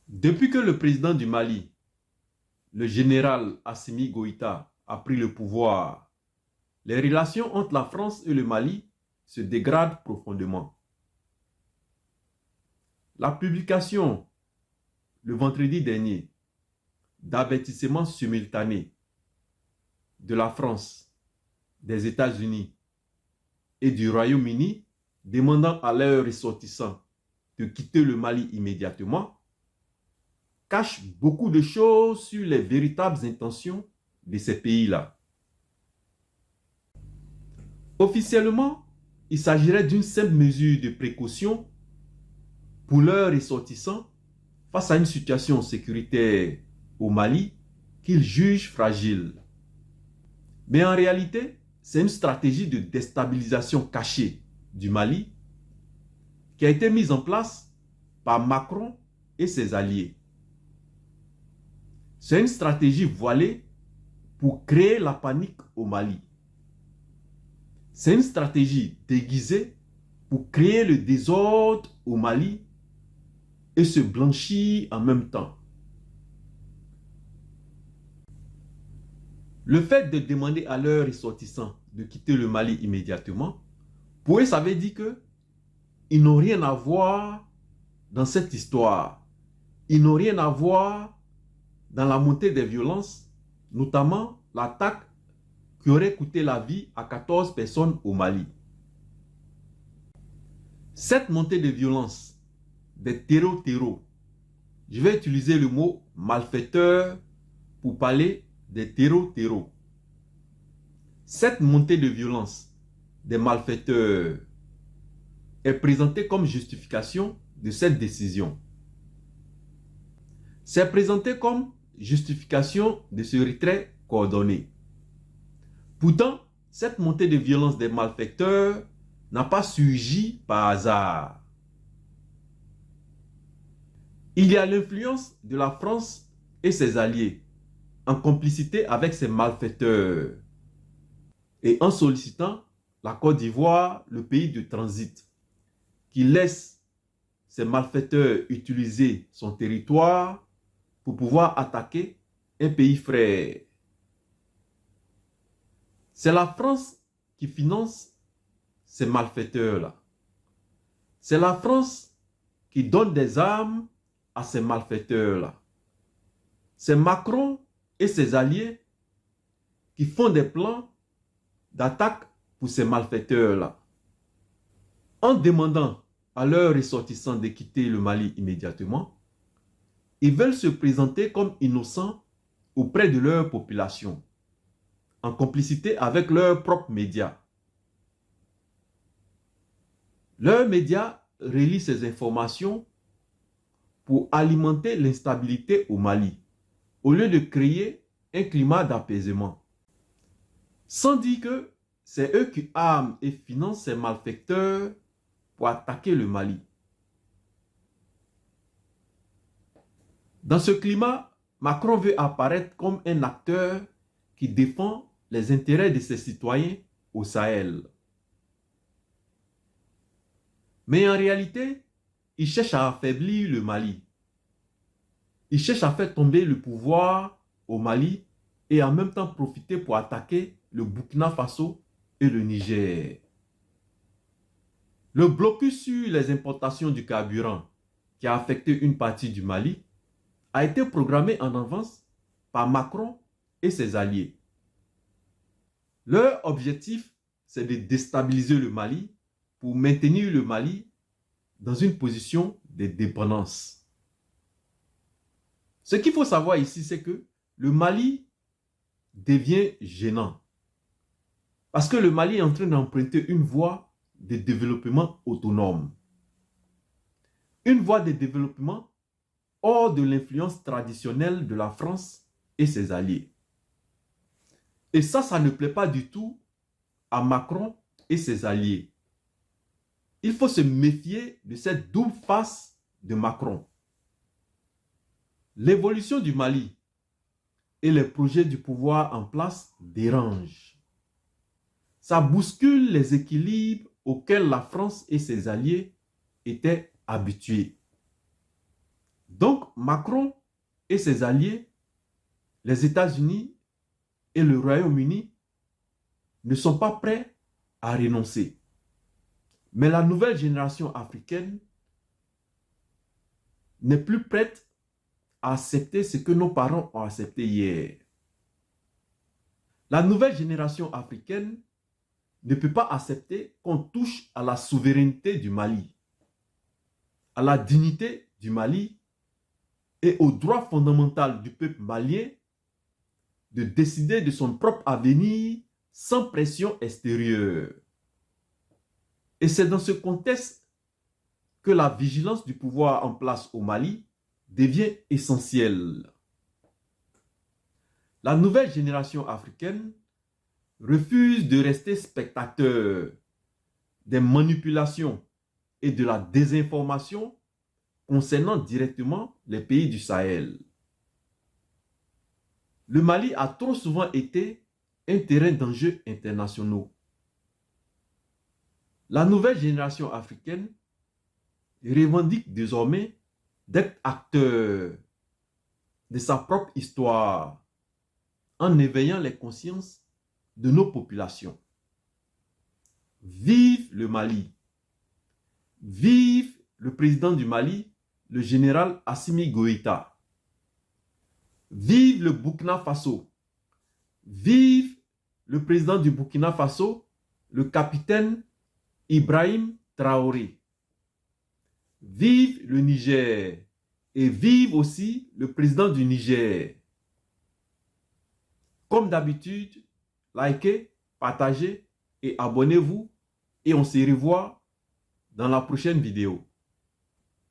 Depuis que le président du Mali, le général Assimi Goïta, a pris le pouvoir, les relations entre la France et le Mali se dégradent profondément. La publication, le vendredi dernier, d'avertissements simultanés de la France, des États-Unis et du Royaume-Uni demandant à leurs ressortissants de quitter le Mali immédiatement, cache beaucoup de choses sur les véritables intentions de ces pays-là. Officiellement, il s'agirait d'une simple mesure de précaution pour leurs ressortissants face à une situation sécuritaire au Mali qu'ils jugent fragile. Mais en réalité, c'est une stratégie de déstabilisation cachée du Mali qui a été mise en place par Macron et ses alliés. C'est une stratégie voilée pour créer la panique au Mali. C'est une stratégie déguisée pour créer le désordre au Mali et se blanchir en même temps. Le fait de demander à leurs ressortissants de quitter le Mali immédiatement, pour eux, ça veut dire qu'ils n'ont rien à voir dans cette histoire. Ils n'ont rien à voir dans la montée des violences, notamment l'attaque qui aurait coûté la vie à 14 personnes au Mali. Cette montée de violence, des terreaux, je vais utiliser le mot malfaiteur pour parler des terreaux. Cette montée de violence des malfaiteurs est présentée comme justification de cette décision. C'est présenté comme justification de ce retrait coordonné. Pourtant, cette montée de violence des malfaiteurs n'a pas surgi par hasard. Il y a l'influence de la France et ses alliés en complicité avec ces malfaiteurs et en sollicitant la Côte d'Ivoire, le pays de transit, qui laisse ces malfaiteurs utiliser son territoire pour pouvoir attaquer un pays frère. C'est la France qui finance ces malfaiteurs-là. C'est la France qui donne des armes à ces malfaiteurs-là. C'est Macron et ses alliés qui font des plans d'attaque pour ces malfaiteurs-là. En demandant à leurs ressortissants de quitter le Mali immédiatement, ils veulent se présenter comme innocents auprès de leur population, en complicité avec leurs propres médias. Leurs médias relient ces informations pour alimenter l'instabilité au Mali, au lieu de créer un climat d'apaisement. Sans dire que c'est eux qui arment et financent ces malfaiteurs pour attaquer le Mali. Dans ce climat, Macron veut apparaître comme un acteur qui défend les intérêts de ses citoyens au Sahel. Mais en réalité, il cherche à affaiblir le Mali. Il cherche à faire tomber le pouvoir au Mali et en même temps profiter pour attaquer le Burkina Faso et le Niger. Le blocus sur les importations du carburant qui a affecté une partie du Mali a été programmé en avance par Macron et ses alliés. Leur objectif, c'est de déstabiliser le Mali pour maintenir le Mali dans une position de dépendance. Ce qu'il faut savoir ici, c'est que le Mali devient gênant. Parce que le Mali est en train d'emprunter une voie de développement autonome. Une voie de développement hors de l'influence traditionnelle de la France et ses alliés. Et ça ne plaît pas du tout à Macron et ses alliés. Il faut se méfier de cette double face de Macron. L'évolution du Mali et les projets du pouvoir en place dérangent. Ça bouscule les équilibres auxquels la France et ses alliés étaient habitués. Donc, Macron et ses alliés, les États-Unis et le Royaume-Uni, ne sont pas prêts à renoncer. Mais la nouvelle génération africaine n'est plus prête à accepter ce que nos parents ont accepté hier. La nouvelle génération africaine ne peut pas accepter qu'on touche à la souveraineté du Mali, à la dignité du Mali et au droit fondamental du peuple malien de décider de son propre avenir sans pression extérieure. Et c'est dans ce contexte que la vigilance du pouvoir en place au Mali devient essentielle. La nouvelle génération africaine refuse de rester spectateur des manipulations et de la désinformation concernant directement les pays du Sahel. Le Mali a trop souvent été un terrain d'enjeux internationaux. La nouvelle génération africaine revendique désormais d'être acteur de sa propre histoire en éveillant les consciences de nos populations. Vive le Mali! Vive le président du Mali, le général Assimi Goïta! Vive le Burkina Faso! Vive le président du Burkina Faso, le capitaine Ibrahim Traoré! Vive le Niger! Et vive aussi le président du Niger! Comme d'habitude, likez, partagez et abonnez-vous et on se revoit dans la prochaine vidéo.